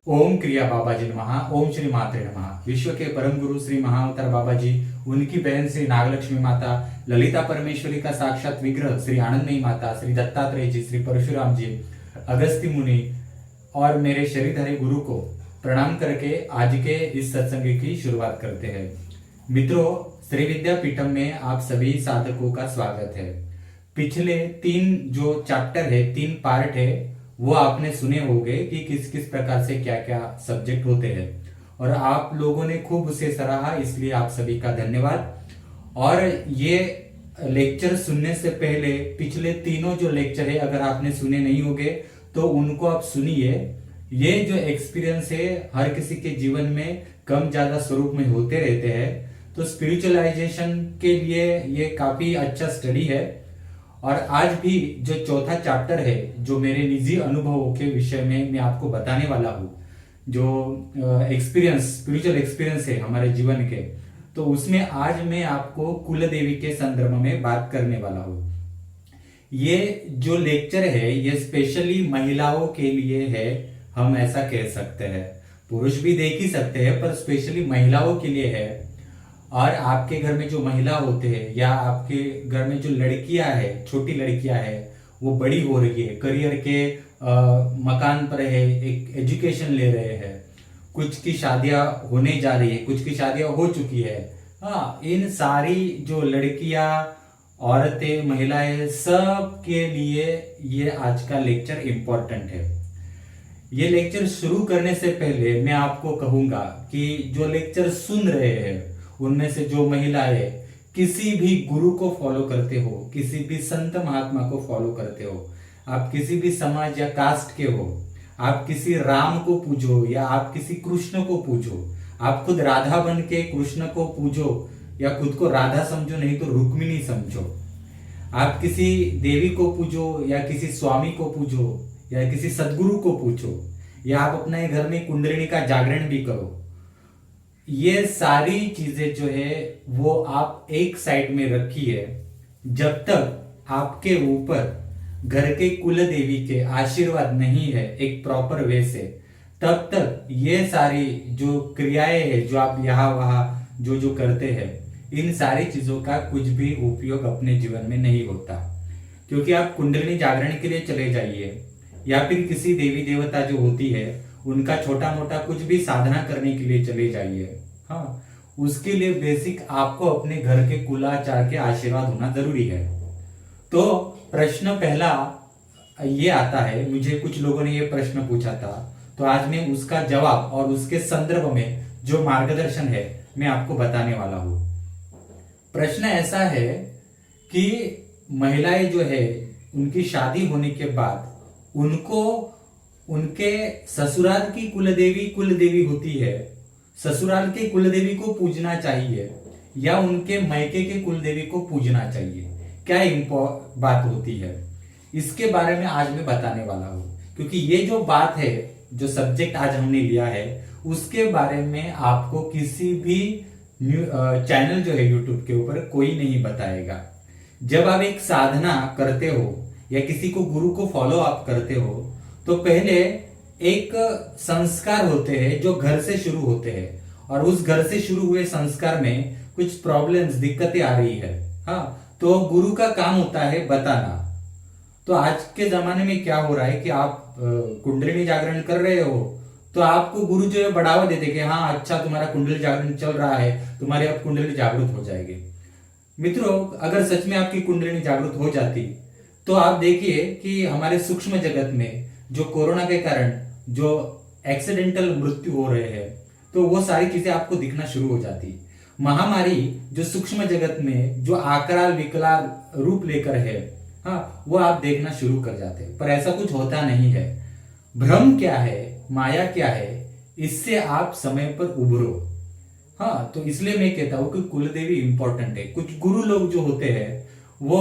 ओम क्रिया बाबाजी नमः। ओम श्री मात्रे नमः। विश्व के परम गुरु श्री महाअवतार बाबा जी, उनकी बहन श्री नागलक्ष्मी माता, ललिता परमेश्वरी का साक्षात विग्रह श्री आनंदमयी माता, श्री दत्तात्रेय जी, श्री परशुराम जी, अगस्त्य मुनि और मेरे शरीरधारी गुरु को प्रणाम करके आज के इस सत्संग की शुरुआत करते हैं। मित्रों, श्री विद्यापीठम में आप सभी साधकों का स्वागत है। पिछले 3 जो चैप्टर है, 3 पार्ट है, वो आपने सुने होंगे कि किस किस प्रकार से क्या क्या सब्जेक्ट होते हैं और आप लोगों ने खूब उसे सराहा, इसलिए आप सभी का धन्यवाद। और ये लेक्चर सुनने से पहले पिछले तीनों जो लेक्चर है, अगर आपने सुने नहीं होंगे तो उनको आप सुनिए। ये जो एक्सपीरियंस है हर किसी के जीवन में कम ज्यादा स्वरूप में होते रहते हैं, तो स्पिरिचुअलाइजेशन के लिए ये काफी अच्छा स्टडी है। और आज भी जो चौथा चैप्टर है, जो मेरे निजी अनुभवों के विषय में मैं आपको बताने वाला हूँ, जो एक्सपीरियंस, स्पिरिचुअल एक्सपीरियंस है हमारे जीवन के, तो उसमें आज मैं आपको कुल देवी के संदर्भ में बात करने वाला हूँ। ये जो लेक्चर है ये स्पेशली महिलाओं के लिए है, हम ऐसा कह सकते हैं। पुरुष भी देख ही सकते हैं, पर स्पेशली महिलाओं के लिए है। और आपके घर में जो महिला होते हैं या आपके घर में जो लड़कियां है, छोटी लड़कियां है, वो बड़ी हो रही है, करियर के मकान पर है, एक एजुकेशन ले रहे हैं, कुछ की शादियां होने जा रही है, कुछ की शादियां हो चुकी है। हाँ, इन सारी जो लड़कियां, औरतें, महिलाएं, सब के लिए ये आज का लेक्चर इंपॉर्टेंट है। ये लेक्चर शुरू करने से पहले मैं आपको कहूंगा कि जो लेक्चर सुन रहे हैं उनमें से जो महिलाएं किसी भी गुरु को फॉलो करते हो, किसी भी संत महात्मा को फॉलो करते हो, आप किसी भी समाज या कास्ट के हो, आप किसी राम को पूजो या आप किसी कृष्ण को पूजो, आप खुद राधा बन के कृष्ण को पूजो या खुद को राधा समझो, नहीं तो रुक्मिणी समझो, आप किसी देवी को पूजो या किसी स्वामी को पूजो या किसी सदगुरु को पूजो, या आप अपने घर में कुंडलिनी का जागरण भी करो, ये सारी चीजें जो है वो आप एक साइड में रखिए। जब तक आपके ऊपर घर के कुल देवी के आशीर्वाद नहीं है एक प्रॉपर वे से, तब तक ये सारी जो क्रियाएं है, जो आप यहाँ वहां जो जो करते हैं, इन सारी चीजों का कुछ भी उपयोग अपने जीवन में नहीं होता। क्योंकि आप कुंडलिनी जागरण के लिए चले जाइए या फिर किसी देवी देवता जो होती है उनका छोटा मोटा कुछ भी साधना करने के लिए चले जाइए। हाँ, उसके लिए बेसिक आपको अपने घर के कुलाचार के आशीर्वाद होना जरूरी है। तो प्रश्न पहला ये आता है, मुझे कुछ लोगों ने ये प्रश्न पूछा था, तो आज मैं उसका जवाब और उसके संदर्भ में जो मार्गदर्शन है मैं आपको बताने वाला हूं। प्रश्न ऐसा है कि महिलाएं जो है उनकी शादी होने के बाद उनको उनके ससुराल की कुलदेवी होती है, ससुराल के कुलदेवी को पूजना चाहिए या उनके मायके के कुलदेवी को पूजना चाहिए? क्या बात होती है, इसके बारे में आज मैं बताने वाला हूं। क्योंकि ये जो बात है, जो सब्जेक्ट आज हमने लिया है, उसके बारे में आपको किसी भी चैनल जो है यूट्यूब के ऊपर कोई नहीं बताएगा। जब आप एक साधना करते हो या किसी को गुरु को फॉलो अप करते हो, तो पहले एक संस्कार होते हैं जो घर से शुरू होते हैं, और उस घर से शुरू हुए संस्कार में कुछ प्रॉब्लम्स, दिक्कतें आ रही है। हाँ, तो गुरु का काम होता है बताना। तो आज के जमाने में क्या हो रहा है कि आप कुंडलिनी जागरण कर रहे हो तो आपको गुरु जो है बढ़ावा देते कि हाँ अच्छा, तुम्हारा कुंडली जागरण चल रहा है, तुम्हारी अब कुंडली जागृत हो जाएगी। मित्रों, अगर सच में आपकी कुंडलिनी जागृत हो जाती तो आप देखिए कि हमारे सूक्ष्म जगत में जो कोरोना के कारण जो एक्सीडेंटल मृत्यु हो रहे हैं, तो वो सारी चीजें आपको दिखना शुरू हो जाती। महामारी जो सूक्ष्म जगत में जो आकराल विकराल रूप लेकर है, हाँ, वो आप देखना शुरू कर जाते। पर ऐसा कुछ होता नहीं है। भ्रम क्या है, माया क्या है, इससे आप समय पर उभरो। हाँ, तो इसलिए मैं कहता हूं कि कुलदेवी इंपॉर्टेंट है। कुछ गुरु लोग जो होते हैं वो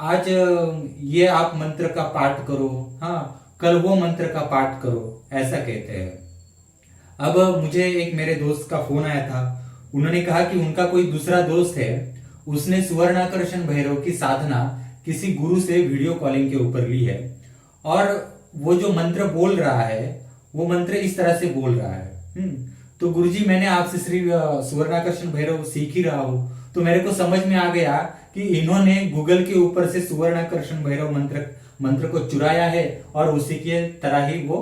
आज ये आप मंत्र का पाठ करो, हाँ, कल वो मंत्र का पाठ करो, ऐसा कहते हैं। अब मुझे एक मेरे दोस्त का फोन आया था, उन्होंने कहा कि उनका कोई दूसरा दोस्त है, उसने सुवर्णाकर्षण भैरव की साधना किसी गुरु से वीडियो कॉलिंग के ऊपर ली है, और वो जो मंत्र बोल रहा है वो मंत्र इस तरह से बोल रहा है। तो गुरुजी मैंने आपसे श्री सुवर्णाकर्षण भैरव सीख ही रहा हूं, तो मेरे को समझ में आ गया कि इन्होंने गूगल के ऊपर से सुवर्णाकर्षण भैरव मंत्र को चुराया है और उसी के तरह ही वो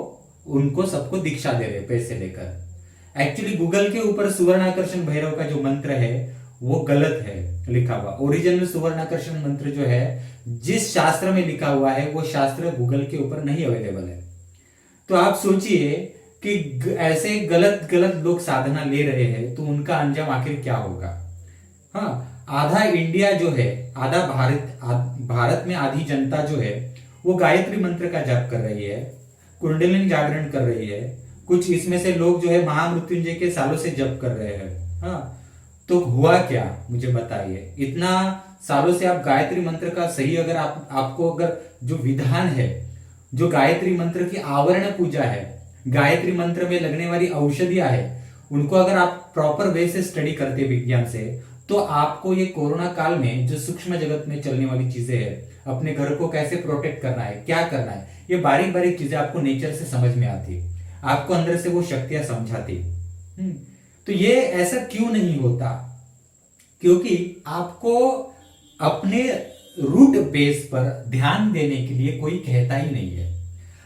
उनको सबको दीक्षा दे रहे पैसे लेकर। एक्चुअली गूगल के ऊपर सुवर्णाकर्षण भैरव का जो मंत्र है वो गलत है लिखा हुआ। ओरिजिनल सुवर्णाकर्षण मंत्र जो है जिस शास्त्र में लिखा हुआ है वो शास्त्र गूगल के ऊपर नहीं अवेलेबल है। तो आप सोचिए कि ऐसे गलत गलत लोग साधना ले रहे हैं तो उनका अंजाम आखिर क्या होगा। हाँ, आधा इंडिया जो है, आधा भारत में आधी जनता जो है वो गायत्री मंत्र का जप कर रही है, कुंडलिनी जागरण कर रही है। कुछ इसमें से लोग जो है महामृत्युंजय के सालों से जप कर रहे हैं। हाँ, तो हुआ क्या मुझे बताइए। इतना सालों से आप गायत्री मंत्र का सही अगर आपको अगर जो विधान है, जो गायत्री मंत्र की आवरण पूजा है, गायत्री मंत्र में लगने वाली औषधियां है, उनको अगर आप प्रॉपर वे से स्टडी करते विज्ञान से, तो आपको ये कोरोना काल में जो सूक्ष्म जगत में चलने वाली चीजें है, अपने घर को कैसे प्रोटेक्ट करना है, क्या करना है, ये बारीक बारीक चीजें आपको नेचर से समझ में आती, आपको अंदर से वो शक्तियां समझाती। तो ये ऐसा क्यों नहीं होता? क्योंकि आपको अपने रूट बेस पर ध्यान देने के लिए कोई कहता ही नहीं है।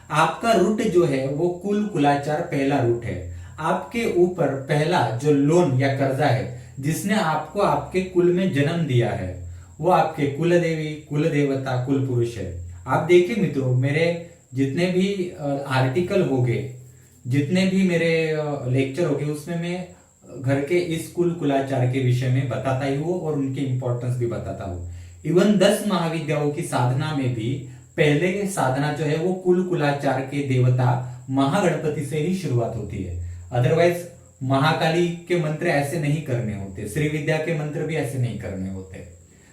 आपका रूट जो है वो कुल कुलाचार पहला रूट है। आपके ऊपर पहला जो लोन या कर्जा है जिसने आपको आपके कुल में जन्म दिया है वो आपके कुल देवी, कुल देवता, कुल पुरुष है। आप देखिए मित्रों, मेरे जितने भी आर्टिकल हो गए, जितने भी मेरे लेक्चर हो गए, उसमें मैं घर के इस कुल कुलाचार के विषय में बताता ही हूँ और उनकी इंपॉर्टेंस भी बताता हूँ। इवन 10 महाविद्याओं की साधना में भी पहले साधना जो है वो कुल कुलाचार के देवता महागणपति से ही शुरुआत होती है। अदरवाइज महाकाली के मंत्र ऐसे नहीं करने होते, श्री विद्या के मंत्र भी ऐसे नहीं करने होते।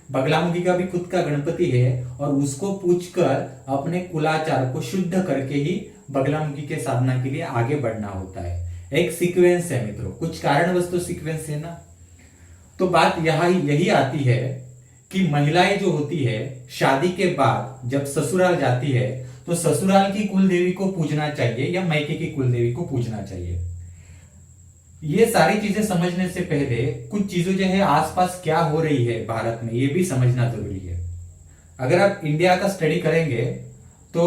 बगलामुखी का भी खुद का गणपति है और उसको पूछकर अपने कुलाचार को शुद्ध करके ही बगलामुखी के साधना के लिए आगे बढ़ना होता है। एक सीक्वेंस है मित्रों, कुछ कारणवश तो सीक्वेंस है ना। तो बात यही आती है कि महिलाएं जो होती है शादी के बाद जब ससुराल जाती है तो ससुराल की कुल देवी को पूजना चाहिए या मायके की कुल देवी को पूजना चाहिए। ये सारी चीजें समझने से पहले कुछ चीजें जो है आसपास क्या हो रही है भारत में ये भी समझना जरूरी है। अगर आप इंडिया का स्टडी करेंगे तो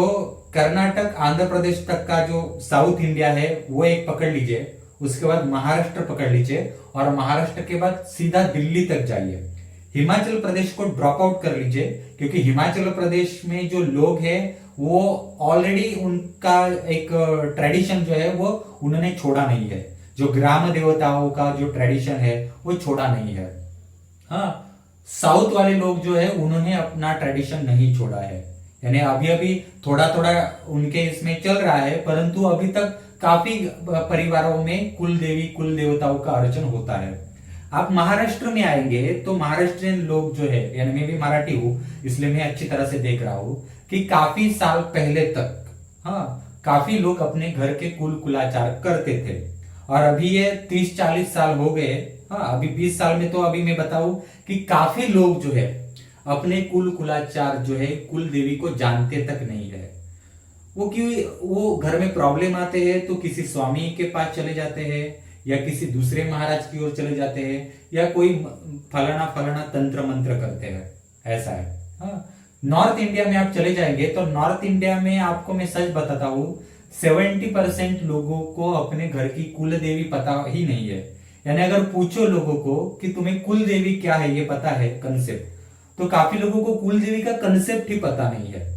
कर्नाटक, आंध्र प्रदेश तक का जो साउथ इंडिया है वो एक पकड़ लीजिए, उसके बाद महाराष्ट्र पकड़ लीजिए और महाराष्ट्र के बाद सीधा दिल्ली तक जाइए। हिमाचल प्रदेश को ड्रॉप आउट कर लीजिए क्योंकि हिमाचल प्रदेश में जो लोग हैं वो ऑलरेडी उनका एक ट्रेडिशन जो है वो उन्होंने छोड़ा नहीं है। जो ग्राम देवताओं का जो ट्रेडिशन है वो छोड़ा नहीं है। हाँ, साउथ वाले लोग जो है उन्होंने अपना ट्रेडिशन नहीं छोड़ा है, यानी अभी अभी थोड़ा थोड़ा उनके इसमें चल रहा है, परंतु अभी तक काफी परिवारों में कुल देवी, कुल देवताओं का अर्चन होता है। आप महाराष्ट्र में आएंगे तो महाराष्ट्रियन लोग जो है, यानी मैं भी मराठी हूं इसलिए मैं अच्छी तरह से देख रहा हूं कि काफी साल पहले तक काफी लोग अपने घर के कुल कुलाचार करते थे और अभी ये 30-40 साल हो गए। अभी 20 साल में तो अभी मैं बताऊं कि काफी लोग जो है अपने कुल कुलाचार जो है कुल देवी को जानते तक नहीं है। वो क्यों? वो घर में प्रॉब्लम आते हैं तो किसी स्वामी के पास चले जाते हैं या किसी दूसरे महाराज की ओर चले जाते हैं या कोई फलाना फलाना तंत्र मंत्र करते हैं, ऐसा है। नॉर्थ इंडिया में आप चले जाएंगे तो नॉर्थ इंडिया में आपको मैं सच बताता हूं 70% लोगों को अपने घर की कुल देवी पता ही नहीं है। यानी अगर पूछो लोगों को कि तुम्हें कुल देवी क्या है ये पता है कंसेप्ट, तो काफी लोगों को कुल देवी का कंसेप्ट ही पता नहीं है।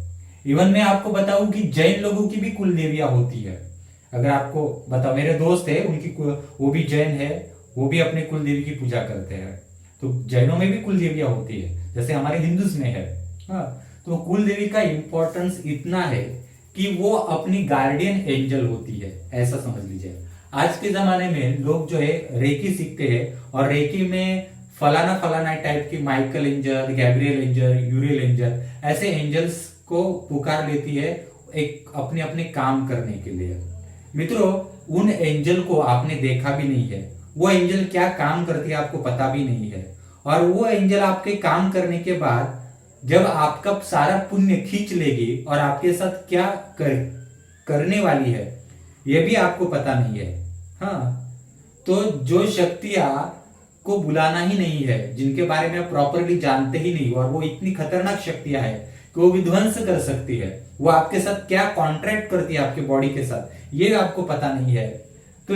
इवन मैं आपको बताऊं कि जैन लोगों की भी कुल देवियां होती है। अगर आपको बता, मेरे दोस्त है उनकी वो भी जैन है, वो भी अपने कुल देवी की पूजा करते हैं। तो जैनों में भी कुल देवियां होती है जैसे हमारे हिंदूज में है। तो कुल देवी का इंपॉर्टेंस इतना है कि वो अपनी गार्डियन एंजल होती है, ऐसा समझ लीजिए। आज के जमाने में लोग जो है रेकी सीखते हैं और रेकी में फलाना फलाना टाइप की Michael angel, Gabriel angel, यूरियल angel, ऐसे एंजल्स को पुकार लेती है एक अपने अपने काम करने के लिए। मित्रों, उन एंजल को आपने देखा भी नहीं है, वो एंजल क्या काम करती है आपको पता भी नहीं है। और वो एंजल आपके काम करने के बाद जब आपका सारा पुण्य खींच लेगी और आपके साथ क्या करने वाली है ये भी आपको पता नहीं है। हाँ, तो जो शक्तियां को बुलाना ही नहीं है, जिनके बारे में आप प्रॉपरली जानते ही नहीं, और वो इतनी खतरनाक शक्तियां है कि वो विध्वंस कर सकती है, वो आपके साथ क्या कॉन्ट्रैक्ट करती है आपके बॉडी के साथ, ये आपको पता नहीं है। तो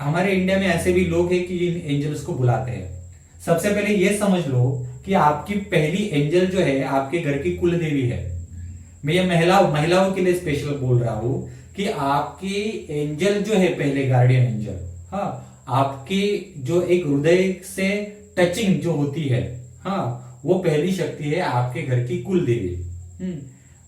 हमारे इंडिया में ऐसे भी लोग हैं कि इन एंजल्स को बुलाते हैं। सबसे पहले ये समझ लो कि आपकी पहली एंजल जो है आपके घर की कुल देवी है। मैं ये महिलाओं के लिए स्पेशल बोल रहा हूं कि आपकी एंजल जो है, पहले गार्डियन एंजल, हाँ, आपकी जो एक हृदय से टचिंग जो होती है, हाँ, वो पहली शक्ति है आपके घर की कुल देवी।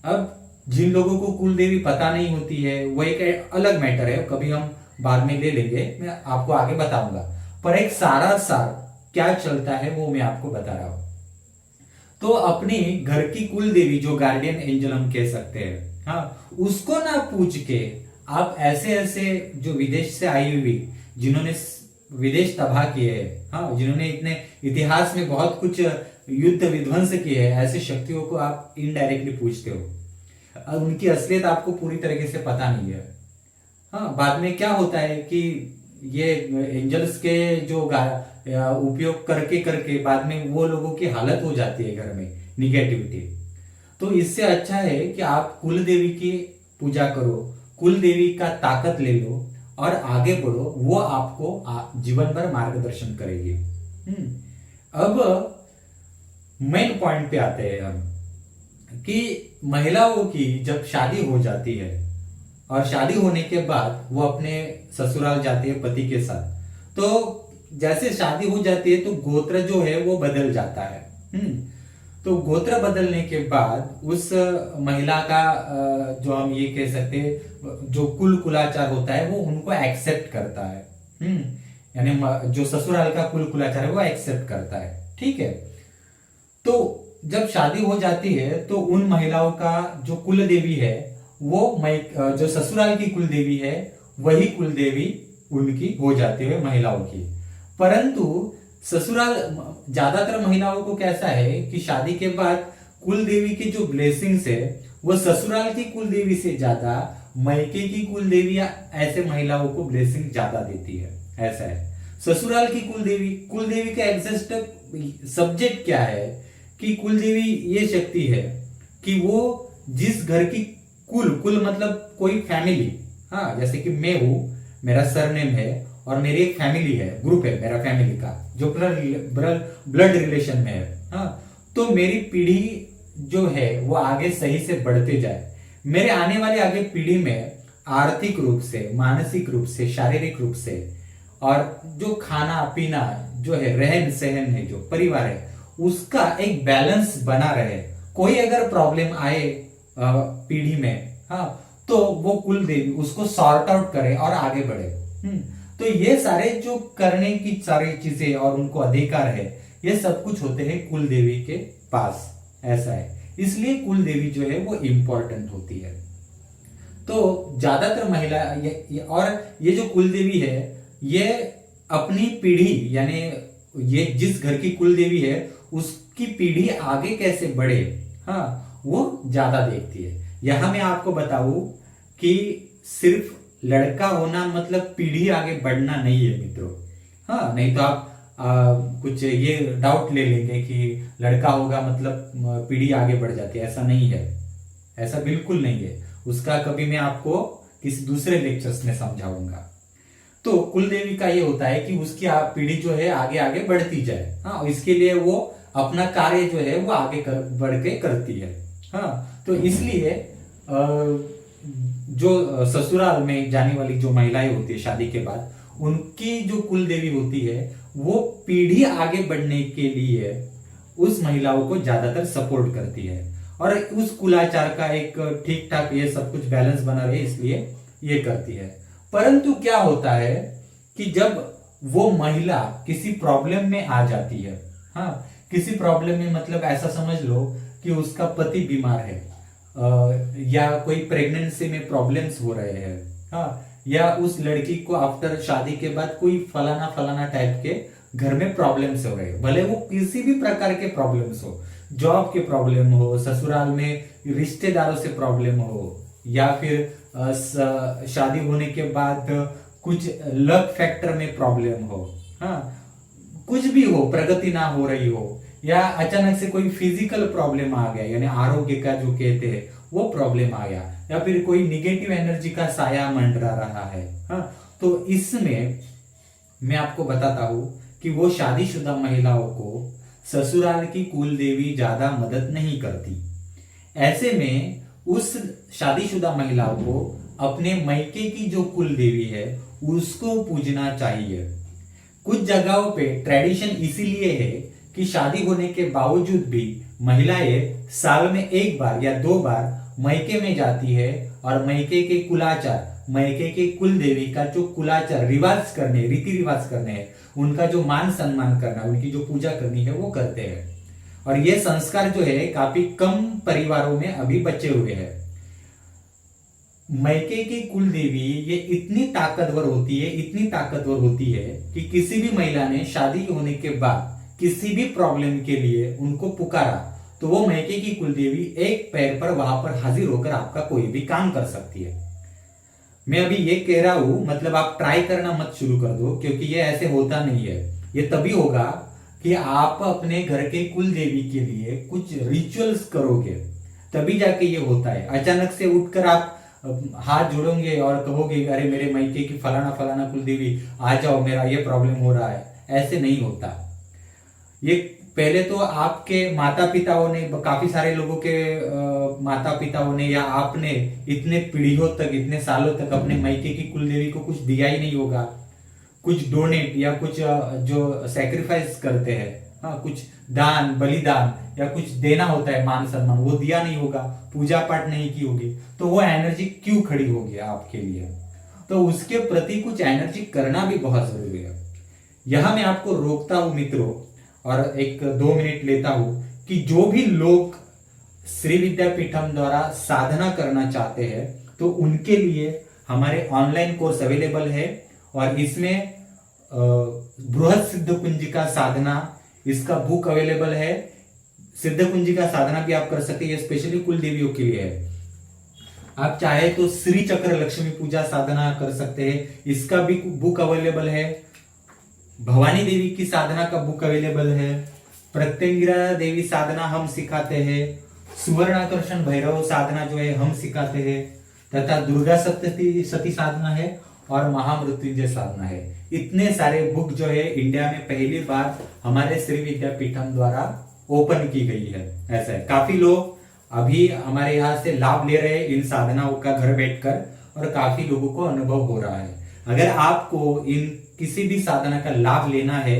अब जिन लोगों को कुल देवी पता नहीं होती है वो एक अलग मैटर है, कभी हम बाद में ले लेंगे, मैं आपको आगे बताऊंगा। पर एक सारा सार क्या चलता है वो मैं आपको बता रहा हूं। तो अपनी घर की कुल देवी जो गार्डियन एंजल हम कह सकते हैं, हाँ, उसको ना पूछ के आप ऐसे ऐसे जो विदेश से आई हुई, जिन्होंने विदेश तबाह किए हैं, हाँ, जिन्होंने इतने इतिहास में बहुत कुछ युद्ध विध्वंस किए हैं, ऐसे शक्तियों को आप इनडायरेक्टली पूछते हो। अब उनकी असलियत आपको पूरी तरीके से पता नहीं है। हाँ, बाद में क्या होता है कि ये एंजल्स के जो उपयोग करके करके बाद में वो लोगों की हालत हो जाती है घर में, निगेटिविटी। तो इससे अच्छा है कि आप कुल देवी की पूजा करो, कुल देवी का ताकत ले लो और आगे बढ़ो, वो आपको जीवन भर मार्गदर्शन करेगी। अब मेन पॉइंट पे आते हैं हम कि महिलाओं की जब शादी हो जाती है और शादी होने के बाद वो अपने ससुराल जाती है पति के साथ, तो जैसे शादी हो जाती है तो गोत्र जो है वो बदल जाता है। तो गोत्र बदलने के बाद उस महिला का जो हम ये कह सकते हैं जो कुलाचार होता है वो उनको एक्सेप्ट करता है। यानी जो ससुराल का कुलाचार है वो एक्सेप्ट करता है, ठीक है। तो जब शादी हो जाती है तो उन महिलाओं का जो कुल देवी है वो जो ससुराल की कुल देवी है वही कुल देवी उनकी हो जाती है महिलाओं की। परंतु ससुराल ज्यादातर महिलाओं को कैसा है कि शादी के बाद कुल देवी की जो ब्लेसिंग्स है वो ससुराल की कुल देवी से ज्यादा मायके की कुल देवी ऐसे महिलाओं को ब्लेसिंग ज्यादा देती है। ऐसा है, ससुराल की कुल देवी का एग्जैक्ट सब्जेक्ट क्या है कि कुल देवी ये शक्ति है कि वो जिस घर की कुल मतलब कोई फैमिली, हाँ, जैसे कि मैं हूं, मेरा सरनेम है और मेरी एक फैमिली है, ग्रुप है मेरा फैमिली का जो ब्लड रिलेशन में है, हाँ, तो मेरी पीढ़ी जो है वो आगे सही से बढ़ते जाए, मेरे आने वाले आगे पीढ़ी में आर्थिक रूप से, मानसिक रूप से, शारीरिक रूप से और जो खाना पीना जो है, रहन सहन है, जो परिवार है, उसका एक बैलेंस बना रहे। कोई अगर प्रॉब्लम आए पीढ़ी में, हाँ, तो वो कुल देवी उसको सॉर्ट आउट करे और आगे बढ़े। तो ये सारे जो करने की सारी चीजें और उनको अधिकार है, ये सब कुछ होते हैं कुल देवी के पास। ऐसा है, इसलिए कुल देवी जो है वो इंपॉर्टेंट होती है। तो ज्यादातर महिला और ये जो कुल देवी है ये अपनी पीढ़ी, यानी ये जिस घर की कुल देवी है उसकी पीढ़ी आगे कैसे बढ़े, हाँ, वो ज्यादा देखती है। यहां मैं आपको बताऊं कि सिर्फ लड़का होना मतलब पीढ़ी आगे बढ़ना नहीं है मित्रों। हाँ, नहीं तो आप कुछ ये डाउट ले लेंगे कि लड़का होगा मतलब पीढ़ी आगे बढ़ जाती है। ऐसा नहीं है, ऐसा बिल्कुल नहीं है। उसका कभी मैं आपको किसी दूसरे लेक्चर्स में समझाऊंगा। तो कुल देवी का ये होता है कि उसकी पीढ़ी जो है आगे आगे बढ़ती जाए, हाँ, इसके लिए वो अपना कार्य जो है वो आगे बढ़ के करती है। हाँ, तो इसलिए जो ससुराल में जाने वाली जो महिलाएं होती है शादी के बाद, उनकी जो कुल देवी होती है वो पीढ़ी आगे बढ़ने के लिए उस महिलाओं को ज्यादातर सपोर्ट करती है और उस कुलाचार का एक ठीक ठाक ये सब कुछ बैलेंस बना रहे इसलिए ये करती है। परंतु क्या होता है कि जब वो महिला किसी प्रॉब्लम में आ जाती है, हाँ, किसी प्रॉब्लम में मतलब ऐसा समझ लो कि उसका पति बीमार है या कोई प्रेगनेंसी में प्रॉब्लम्स हो रहे हैं, हाँ, या उस लड़की को आफ्टर शादी के बाद कोई फलाना टाइप के घर में प्रॉब्लम्स हो रहे हैं, भले वो किसी भी प्रकार के प्रॉब्लम्स हो, जॉब के प्रॉब्लम हो, ससुराल में रिश्तेदारों से प्रॉब्लम हो, या फिर शादी होने के बाद कुछ लक फैक्टर में प्रॉब्लम हो, हाँ, कुछ भी हो, प्रगति ना हो रही हो, या अचानक से कोई फिजिकल प्रॉब्लम आ गया, यानी आरोग्य का जो कहते हैं वो प्रॉब्लम आ गया, या फिर कोई निगेटिव एनर्जी का साया मंडरा रहा है, हाँ, तो इसमें मैं आपको बताता हूं कि वो शादीशुदा महिलाओं को ससुराल की कुल देवी ज्यादा मदद नहीं करती। ऐसे में उस शादीशुदा महिलाओं को अपने मायके की जो कुल देवी है उसको पूजना चाहिए। कुछ जगहों पे ट्रेडिशन इसीलिए है कि शादी होने के बावजूद भी महिलाएं साल में एक बार या दो बार मायके में जाती है और मायके के कुलाचार, मायके के कुल देवी का जो कुलाचार रिवाज करने, रीति रिवाज करने हैं, उनका जो मान सम्मान करना, उनकी जो पूजा करनी है वो करते हैं। और ये संस्कार जो है काफी कम परिवारों में अभी बचे हुए हैं। मायके की कुल देवी ये इतनी ताकतवर होती है, इतनी ताकतवर होती है कि किसी भी महिला ने शादी होने के बाद किसी भी प्रॉब्लम के लिए उनको पुकारा तो वो मायके की कुल देवी एक पैर पर वहां पर हाजिर होकर आपका कोई भी काम कर सकती है। मैं अभी ये कह रहा हूं, मतलब आप ट्राई करना मत शुरू कर दो, क्योंकि ये ऐसे होता नहीं है। ये तभी होगा कि आप अपने घर के कुल देवी के लिए कुछ रिचुअल्स करोगे, तभी जाके ये होता है। अचानक से उठकर आप हाथ जोड़ोगे और कहोगे अरे मेरे मायके की फलाना फलाना कुल देवी आ जाओ, मेरा ये प्रॉब्लम हो रहा है, ऐसे नहीं होता। ये पहले तो आपके माता पिताओं ने, काफी सारे लोगों के माता पिताओं ने या आपने इतने पीढ़ियों तक, इतने सालों तक अपने मायके की कुल देवी को कुछ दिया ही नहीं होगा। कुछ डोनेट या कुछ जो सैक्रिफाइस करते हैं, हाँ, कुछ दान बलिदान या कुछ देना होता है, मान सम्मान, वो दिया नहीं होगा, पूजा पाठ नहीं की होगी, तो वो एनर्जी क्यों खड़ी होगी आपके लिए? तो उसके प्रति कुछ एनर्जी करना भी बहुत जरूरी है। यहां मैं आपको रोकता हूं मित्रों, और एक 2 मिनट लेता हूं कि जो भी लोग श्री विद्यापीठम द्वारा साधना करना चाहते हैं तो उनके लिए हमारे ऑनलाइन कोर्स अवेलेबल है, और इसमें बृहद सिद्ध कुंजिका साधना, इसका बुक अवेलेबल है। सिद्ध कुंजिका साधना भी आप कर सकते हैं, ये स्पेशली कुल देवियों के लिए है। आप चाहे तो श्री चक्र लक्ष्मी पूजा साधना कर सकते हैं, इसका भी बुक अवेलेबल है। भवानी देवी की साधना का बुक अवेलेबल है। प्रत्यंगिरा देवी साधना हम सिखाते हैं। सुवर्णाकर्षण भैरव साधना जो है हम सिखाते हैं, तथा दुर्गा सती साधना है और महामृत्युंजय साधना है। इतने सारे बुक जो है इंडिया में पहली बार हमारे श्री विद्यापीठम द्वारा ओपन की गई है। ऐसा है, काफी लोग अभी हमारे यहाँ से लाभ ले रहे हैं इन साधनाओं का घर बैठकर, और काफी लोगों को अनुभव हो रहा है। अगर आपको इन किसी भी साधना का लाभ लेना है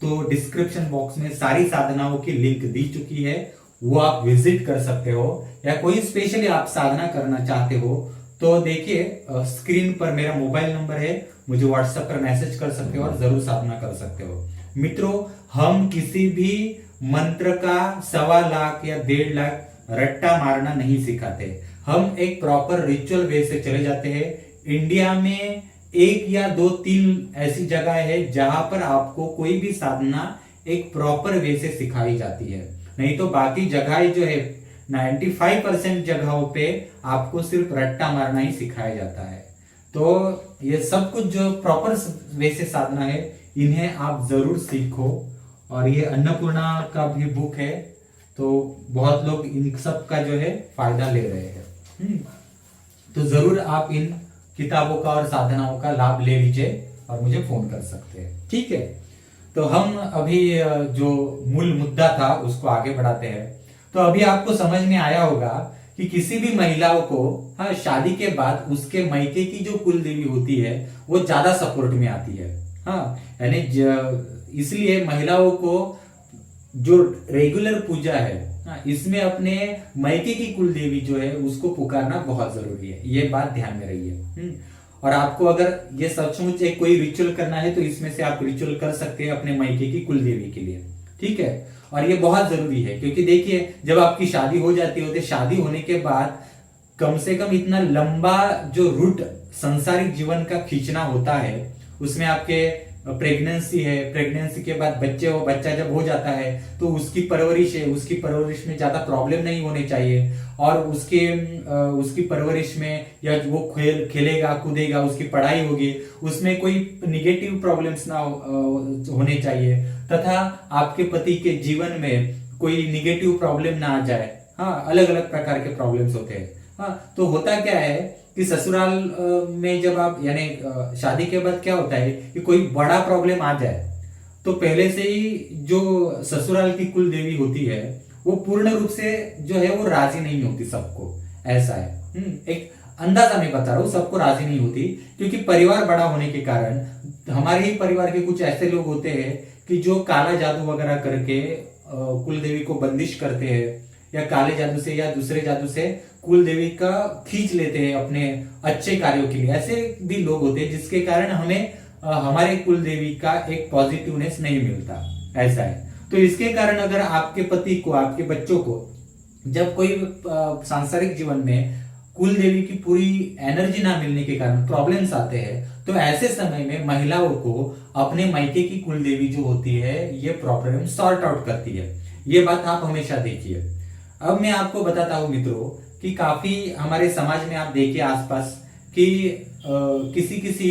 तो डिस्क्रिप्शन बॉक्स में सारी साधनाओं की लिंक दी चुकी है, वो आप विजिट कर सकते हो। या कोई स्पेशली आप साधना करना चाहते हो तो देखिए स्क्रीन पर मेरा मोबाइल नंबर है, मुझे व्हाट्सएप पर मैसेज कर सकते हो और जरूर साधना कर सकते हो। मित्रों, हम किसी भी मंत्र का 1.25 लाख या 1.5 लाख रट्टा मारना नहीं सिखाते। हम एक प्रॉपर रिचुअल वे से चले जाते हैं। इंडिया में 1 या 2 3 ऐसी जगह है जहां पर आपको कोई भी साधना एक प्रॉपर वे से सिखाई जाती है, नहीं तो बाकी जगह जो है 95% जगहों पे आपको सिर्फ रट्टा मारना ही सिखाया जाता है। तो ये सब कुछ जो प्रॉपर वे से साधना है, इन्हें आप जरूर सीखो। और ये अन्नपूर्णा का भी बुक है, तो बहुत लोग इन सब का जो है फायदा ले रहे हैं। तो जरूर आप इन किताबों का और साधनाओं का लाभ ले लीजिए और मुझे फोन कर सकते हैं, ठीक है। तो हम अभी जो मूल मुद्दा था उसको आगे बढ़ाते हैं। तो अभी आपको समझ में आया होगा कि किसी भी महिलाओं को, हाँ, शादी के बाद उसके मायके की जो कुल देवी होती है वो ज्यादा सपोर्ट में आती है। हाँ, यानी इसलिए महिलाओं को जो रेगुलर पूजा है, हाँ, इसमें अपने मायके की कुल देवी जो है उसको पुकारना बहुत जरूरी है। ये बात ध्यान में रहिए। और आपको अगर ये सचमुच एक कोई रिचुअल करना है तो इसमें से आप रिचुअल कर सकते हैं अपने मायके की कुल देवी के लिए, ठीक है। और ये बहुत जरूरी है, क्योंकि देखिए जब आपकी शादी हो जाती है, शादी होने के बाद कम से कम इतना लंबा जो रूट संसारिक जीवन का खींचना होता है, उसमें आपके प्रेगनेंसी है, प्रेगनेंसी के बाद बच्चा जब हो जाता है तो उसकी परवरिश है, उसकी परवरिश में ज्यादा प्रॉब्लम नहीं होने चाहिए, और उसकी परवरिश में या वो खेलेगा कूदेगा, उसकी पढ़ाई होगी, उसमें कोई निगेटिव प्रॉब्लम्स ना होने चाहिए, तथा आपके पति के जीवन में कोई निगेटिव प्रॉब्लम ना आ जाए। हाँ, अलग अलग प्रकार के प्रॉब्लम्स होते हैं। हाँ, तो होता क्या है कि ससुराल में जब आप यानी शादी के बाद क्या होता है कि कोई बड़ा प्रॉब्लम आ जाए तो पहले से ही जो ससुराल की कुल देवी होती है वो पूर्ण रूप से जो है वो राजी नहीं होती सबको, ऐसा है। एक अंदाजा मैं बता रहा हूँ, सबको राजी नहीं होती, क्योंकि परिवार बड़ा होने के कारण हमारे ही परिवार के कुछ ऐसे लोग होते हैं कि जो काला जादू वगैरह करके कुल देवी को बंदिश करते हैं, या काले जादू से या दूसरे जादू से कुल देवी का खींच लेते हैं अपने अच्छे कार्यों के लिए। ऐसे भी लोग होते हैं जिसके कारण हमें हमारे कुल देवी का एक पॉजिटिवनेस नहीं मिलता, ऐसा है। तो इसके कारण अगर आपके पति को, आपके बच्चों को जब कोई सांसारिक जीवन में कुल देवी की पूरी एनर्जी ना मिलने के कारण प्रॉब्लम्स आते हैं, तो ऐसे समय में महिलाओं को अपने मायके की कुल देवी जो होती है ये प्रॉब्लम सॉर्ट आउट करती है। ये बात आप हमेशा देखिए। अब मैं आपको बताता हूं मित्रों कि काफी हमारे समाज में आप देखिए आसपास कि किसी किसी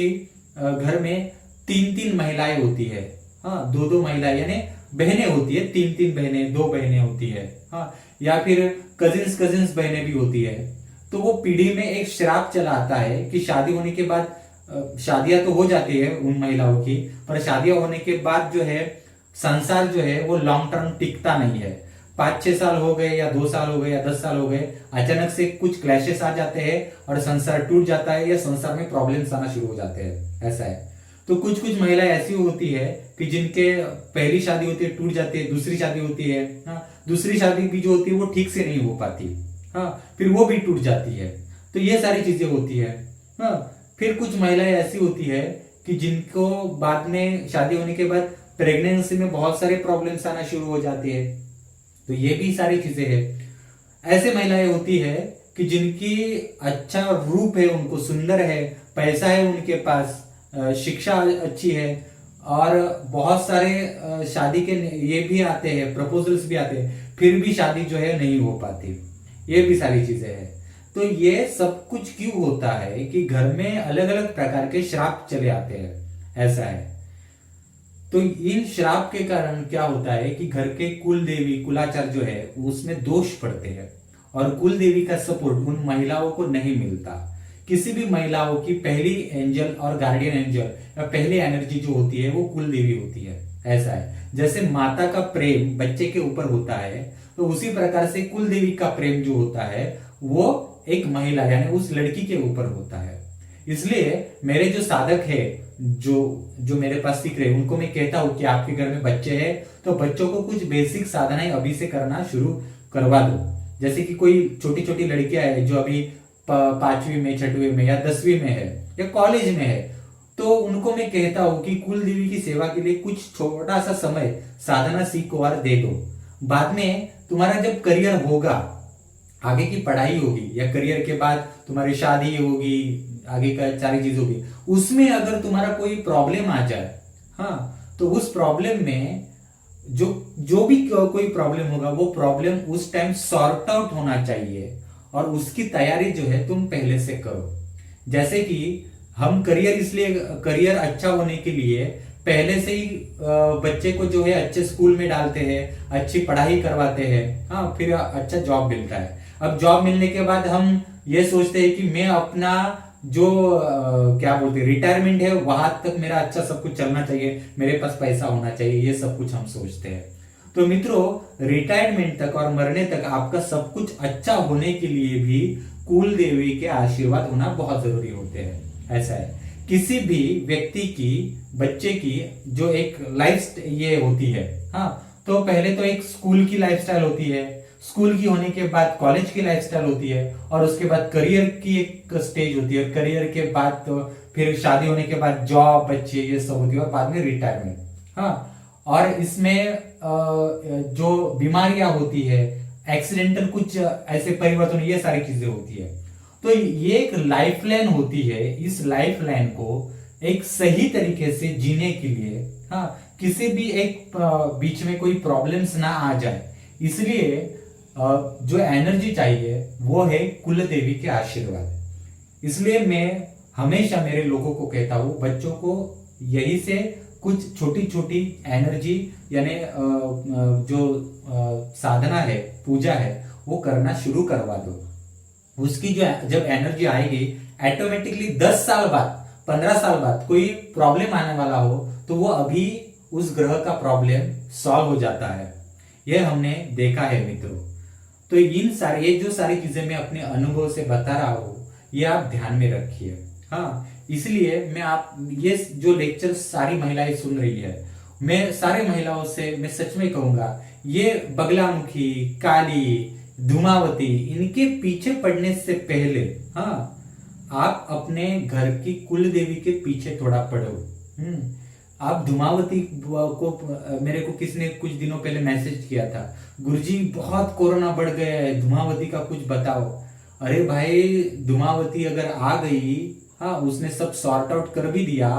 घर में 3-3 महिलाएं होती है। हाँ, 2-2 महिलाएं यानी बहनें होती है, 3-3 बहनें, 2 बहनें होती है। हाँ, या फिर कजिन्स बहनें भी होती है। तो वो पीढ़ी में एक श्राप चला आता है कि शादी होने के बाद, शादियां तो हो जाती है उन महिलाओं की, पर शादियां होने के बाद जो है संसार जो है वो लॉन्ग टर्म टिकता नहीं है। 5-6 साल हो गए या 2 साल हो गए या 10 साल हो गए, अचानक से कुछ क्लैशेस आ जाते हैं और संसार टूट जाता है या संसार में प्रॉब्लम्स आना शुरू हो जाते हैं, ऐसा है। तो कुछ कुछ महिलाएं ऐसी होती है कि जिनके पहली शादी होती है टूट जाती है, दूसरी शादी होती है, हाँ, दूसरी शादी भी जो होती है वो ठीक से नहीं हो पाती, हाँ, फिर वो भी टूट जाती है। तो ये सारी चीजें होती है। हाँ, फिर कुछ महिलाएं ऐसी होती है कि जिनको बाद में शादी होने के बाद प्रेगनेंसी में बहुत सारे प्रॉब्लम्स आना शुरू हो जाती है। तो ये भी सारी चीजें है। ऐसे महिलाएं होती है कि जिनकी अच्छा रूप है, उनको सुंदर है, पैसा है उनके पास, शिक्षा अच्छी है, और बहुत सारे शादी के ये भी आते हैं, प्रपोजल्स भी आते हैं, फिर भी शादी जो है नहीं हो पाती। ये भी सारी चीजें हैं। तो ये सब कुछ क्यों होता है कि घर में अलग अलग प्रकार के श्राप चले आते हैं, ऐसा है। तो इन श्राप के कारण क्या होता है कि घर के कुल देवी, कुलाचार जो है उसमें दोष पड़ते हैं, और कुल देवी का सपोर्ट उन महिलाओं को नहीं मिलता। किसी भी महिलाओं की पहली एंजल और गार्डियन एंजल या पहली एनर्जी जो होती है वो कुल देवी होती है, ऐसा है। जैसे माता का प्रेम बच्चे के ऊपर होता है, तो उसी प्रकार से कुल देवी का प्रेम जो होता है वो एक महिला यानी उस लड़की के ऊपर होता है। इसलिए मेरे जो साधक है, जो मेरे पास सीख रहे, उनको मैं कहता हूं कि आपके घर में बच्चे हैं तो बच्चों को कुछ बेसिक साधनाएं अभी से करना शुरू करवा दो। जैसे कि कोई छोटी छोटी लड़कियां हैं जो अभी 5वीं में, 6वीं में या 10वीं में है या कॉलेज में है, तो उनको मैं कहता हूं कि कुल देवी की सेवा के लिए कुछ छोटा सा समय साधना सीखो और दे दो। बाद में तुम्हारा जब करियर होगा, आगे की पढ़ाई होगी या करियर के बाद तुम्हारी शादी होगी, आगे का सारी चीज होगी, उसमें अगर तुम्हारा कोई प्रॉब्लम आ जाए, हाँ, तो उस प्रॉब्लम में जो भी कोई प्रॉब्लम होगा वो प्रॉब्लम उस टाइम सॉर्ट आउट होना चाहिए, और उसकी तैयारी जो है तुम पहले से करो। जैसे कि हम करियर अच्छा होने के लिए पहले से ही बच्चे को जो है अच्छे स्कूल में डालते हैं, अच्छी पढ़ाई करवाते हैं, हाँ, फिर अच्छा जॉब मिलता है। अब जॉब मिलने के बाद हम ये सोचते हैं कि मैं अपना जो क्या बोलते हैं रिटायरमेंट है वहां तक मेरा अच्छा सब कुछ चलना चाहिए, मेरे पास पैसा होना चाहिए, ये सब कुछ हम सोचते हैं। तो मित्रों, रिटायरमेंट तक और मरने तक आपका सब कुछ अच्छा होने के लिए भी कुल देवी के आशीर्वाद होना बहुत जरूरी होते हैं, ऐसा है। किसी भी व्यक्ति की, बच्चे की जो एक लाइफ ये होती है, हाँ, तो पहले तो एक स्कूल की लाइफस्टाइल होती है, स्कूल की होने के बाद कॉलेज की लाइफस्टाइल होती है, और उसके बाद करियर की एक स्टेज होती है, करियर के बाद तो फिर शादी होने के बाद जॉब, बच्चे, ये सब होती है, और बाद में रिटायरमेंट, हाँ। और इसमें जो बीमारियां होती है, एक्सीडेंटल कुछ ऐसे परिवर्तन, ये सारी चीजें होती है। तो ये एक लाइफ लाइन होती है। इस लाइफ लाइन को एक सही तरीके से जीने के लिए, हाँ, किसी भी एक बीच में कोई प्रॉब्लम्स ना आ जाए, इसलिए जो एनर्जी चाहिए वो है कुल देवी के आशीर्वाद। इसलिए मैं हमेशा मेरे लोगों को कहता हूँ, बच्चों को यही से कुछ छोटी छोटी एनर्जी यानी जो साधना है, पूजा है, वो करना शुरू करवा दो। उसकी जो जब एनर्जी आएगी, ऑटोमेटिकली 10 साल बाद, 15 साल बाद कोई प्रॉब्लम आने वाला हो तो वो अभी उस ग्रह का प्रॉब्लम सॉल्व हो जाता है। यह हमने देखा है मित्रों। तो ये जो सारी चीजें मैं अपने अनुभव से बता रहा हूं, ये आप ध्यान में रखिए। हाँ, इसलिए मैं आप ये जो लेक्चर सारी महिलाएं सुन रही है, मैं सारे महिलाओं से मैं सच में कहूंगा, ये बगलामुखी, काली, धूमावती, इनके पीछे पड़ने से पहले, हाँ, आप अपने घर की कुल देवी के पीछे थोड़ा पढ़ो। आप धूमावती को, मेरे को किसने कुछ दिनों पहले मैसेज किया था, गुरुजी बहुत कोरोना बढ़ गया है, धूमावती का कुछ बताओ। अरे भाई, धूमावती अगर आ गई, हाँ, उसने सब सॉर्ट आउट कर भी दिया,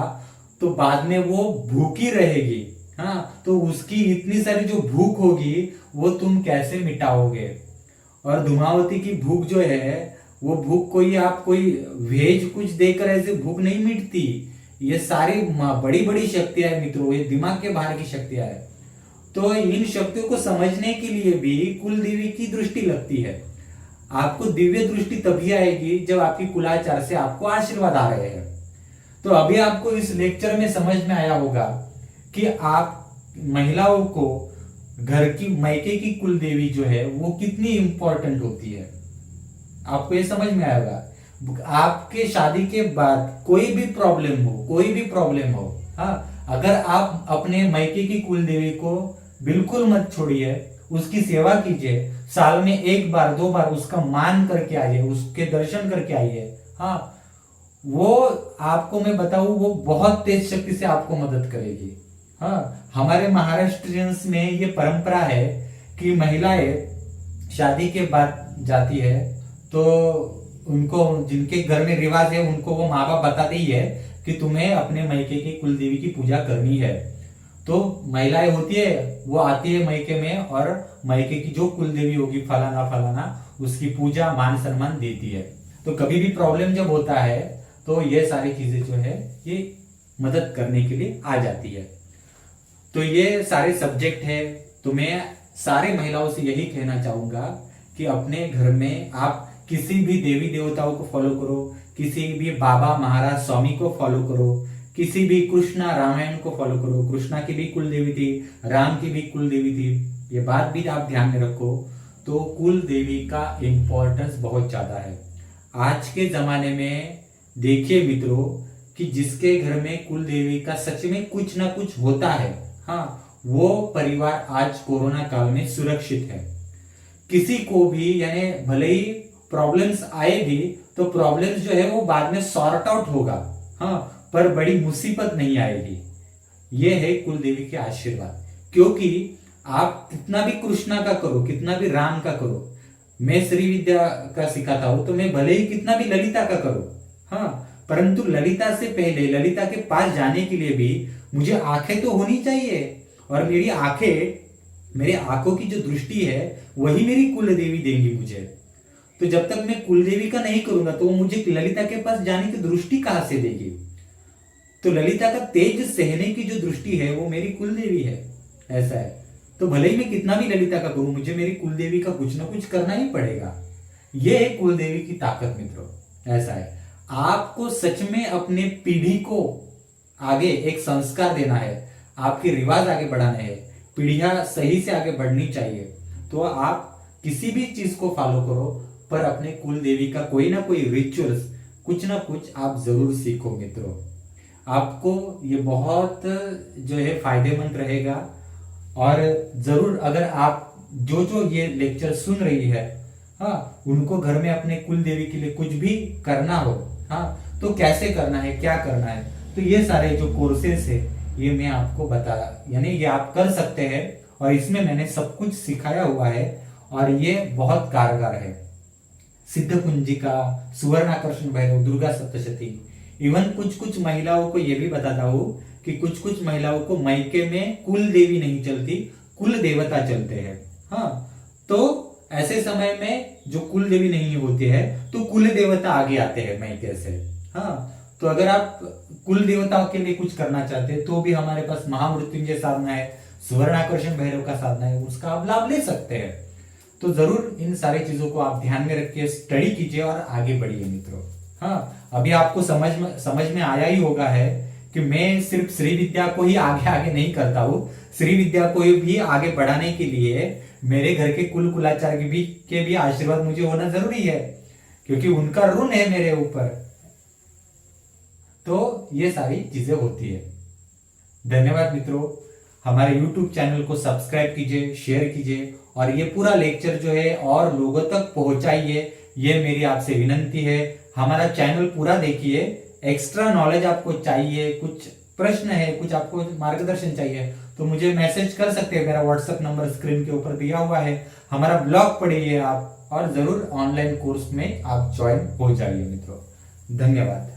तो बाद में वो भूखी रहेगी। हाँ, तो उसकी इतनी सारी जो भूख होगी वो तुम कैसे मिटाओगे। और धूमावती की भूख जो है, वो भूख कोई वेज कुछ देकर ऐसे भूख नहीं मिटती। ये सारी बड़ी बड़ी शक्तियां है मित्रों, ये दिमाग के बाहर की शक्तियां है। तो इन शक्तियों को समझने के लिए भी कुल देवी की दृष्टि लगती है। आपको दिव्य दृष्टि तभी आएगी जब आपकी कुलाचार से आपको आशीर्वाद आ रहे हैं। तो अभी आपको इस लेक्चर में समझ में आया होगा कि आप महिलाओं को घर की मायके की कुल देवी जो है वो कितनी इंपॉर्टेंट होती है। आपको ये समझ में आएगा। आपके शादी के बाद कोई भी प्रॉब्लम हो, हाँ, अगर आप अपने मायके की कुल देवी को बिल्कुल मत छोड़िए, उसकी सेवा कीजिए, साल में 1 बार 2 बार उसका मान करके आइए, उसके दर्शन करके आइए। हाँ, वो आपको मैं बताऊं, वो बहुत तेज शक्ति से आपको मदद करेगी। हाँ, हमारे महाराष्ट्रियंस में ये परंपरा है कि महिलाएं शादी के बाद जाती है तो उनको, जिनके घर में रिवाज है, उनको वो माँ बाप बताते ही है कि तुम्हें अपने मायके की कुल देवी की पूजा करनी है। तो महिलाएं होती है, वो आती है मायके में और मायके की जो कुल देवी होगी फलाना फलाना, उसकी पूजा मान सम्मान देती है। तो कभी भी प्रॉब्लम जब होता है तो ये सारी चीजें जो है ये मदद करने के लिए आ जाती है। तो ये सारे सब्जेक्ट है। तो मैं सारे महिलाओं से यही कहना चाहूंगा कि अपने घर में आप किसी भी देवी देवताओं को फॉलो करो, किसी भी बाबा महाराज स्वामी को फॉलो करो, किसी भी कृष्णा रामायण को फॉलो करो। कृष्णा की भी कुल देवी थी, राम की भी कुल देवी थी, ये बात भी आप ध्यान में रखो। तो कुल देवी का इंपॉर्टेंस बहुत ज्यादा है। आज के जमाने में देखिए मित्रों कि जिसके घर में कुल देवी का सच में कुछ ना कुछ होता है, हाँ, वो परिवार आज कोरोना काल में सुरक्षित है। किसी को भी यानी भले ही प्रॉब्लम्स आएगी तो प्रॉब्लम्स जो है वो बाद में सॉर्ट आउट होगा, हाँ, पर बड़ी मुसीबत नहीं आएगी। ये है कुल देवी के आशीर्वाद। क्योंकि आप कितना भी कृष्णा का करो, कितना भी राम का करो, मैं श्री विद्या का सिखाता हूं, तो मैं भले ही कितना भी ललिता का करो, हाँ, परंतु ललिता से पहले, ललिता के पास जाने के लिए भी मुझे आंखें तो होनी चाहिए। और मेरी आंखें, मेरी आंखों की जो दृष्टि है वही मेरी कुल देवी देंगी मुझे। तो जब तक मैं कुल देवी का नहीं करूंगा तो वो मुझे ललिता के पास जाने की दृष्टि कहां से देगी। तो ललिता का तेज सहने की जो दृष्टि है वो मेरी कुल देवी है। ऐसा है। तो भले ही मैं कितना भी ललिता का करूं, मुझे मेरी कुल देवी का कुछ ना कुछ करना ही पड़ेगा। ये है कुल देवी की ताकत मित्रों। ऐसा है। आपको सच में अपने पीढ़ी को आगे एक संस्कार देना है, आपके रिवाज आगे बढ़ाने हैं, पीढ़ियां सही से आगे बढ़नी चाहिए। तो आप किसी भी चीज को फॉलो करो, पर अपने कुल देवी का कोई ना कोई रिचुअल्स, कुछ ना कुछ आप जरूर सीखो मित्रों। आपको ये बहुत जो है फायदेमंद रहेगा। और जरूर अगर आप जो ये लेक्चर सुन रही है, हाँ, उनको घर में अपने कुल देवी के लिए कुछ भी करना हो, हाँ, तो कैसे करना है, क्या करना है, तो ये सारे जो कोर्सेस है ये मैं आपको बता, यानी ये आप कर सकते हैं। और इसमें मैंने सब कुछ सिखाया हुआ है और ये बहुत कारगर है। सिद्ध कुंजिका, सुवर्णाकर्षण भैरव, दुर्गा सप्तशती, इवन कुछ कुछ महिलाओं को ये भी बताता हूं कि कुछ कुछ महिलाओं को मायके में कुल देवी नहीं चलती, कुल देवता चलते हैं। हाँ, तो ऐसे समय में जो कुल देवी नहीं होती है तो कुल देवता आगे आते हैं मायके से। हाँ, तो अगर आप कुल देवताओं के लिए कुछ करना चाहते हैं तो भी हमारे पास महामृत्युंजय साधना है, सुवर्णाकर्षण भैरव का साधना है, उसका आप लाभ ले सकते हैं। तो जरूर इन सारी चीजों को आप ध्यान में रखिए, स्टडी कीजिए और आगे बढ़िए मित्रों। हाँ, अभी आपको समझ में आया ही होगा है कि मैं सिर्फ श्री विद्या को ही आगे आगे नहीं करता हूँ, श्री विद्या को भी आगे बढ़ाने के लिए मेरे घर के कुल कुलाचार्य के भी आशीर्वाद मुझे होना जरूरी है, क्योंकि उनका ऋण है मेरे ऊपर। तो ये सारी चीजें होती है। धन्यवाद मित्रों, हमारे YouTube चैनल को सब्सक्राइब कीजिए, शेयर कीजिए और ये पूरा लेक्चर जो है और लोगों तक पहुंचाइए, ये मेरी आपसे विनंती है। हमारा चैनल पूरा देखिए, एक्स्ट्रा नॉलेज आपको चाहिए, कुछ प्रश्न है, कुछ आपको मार्गदर्शन चाहिए तो मुझे मैसेज कर सकते हैं। मेरा व्हाट्सएप नंबर स्क्रीन के ऊपर दिया हुआ है। हमारा ब्लॉग पढ़िए आप और जरूर ऑनलाइन कोर्स में आप ज्वाइन हो जाइए मित्रों। धन्यवाद।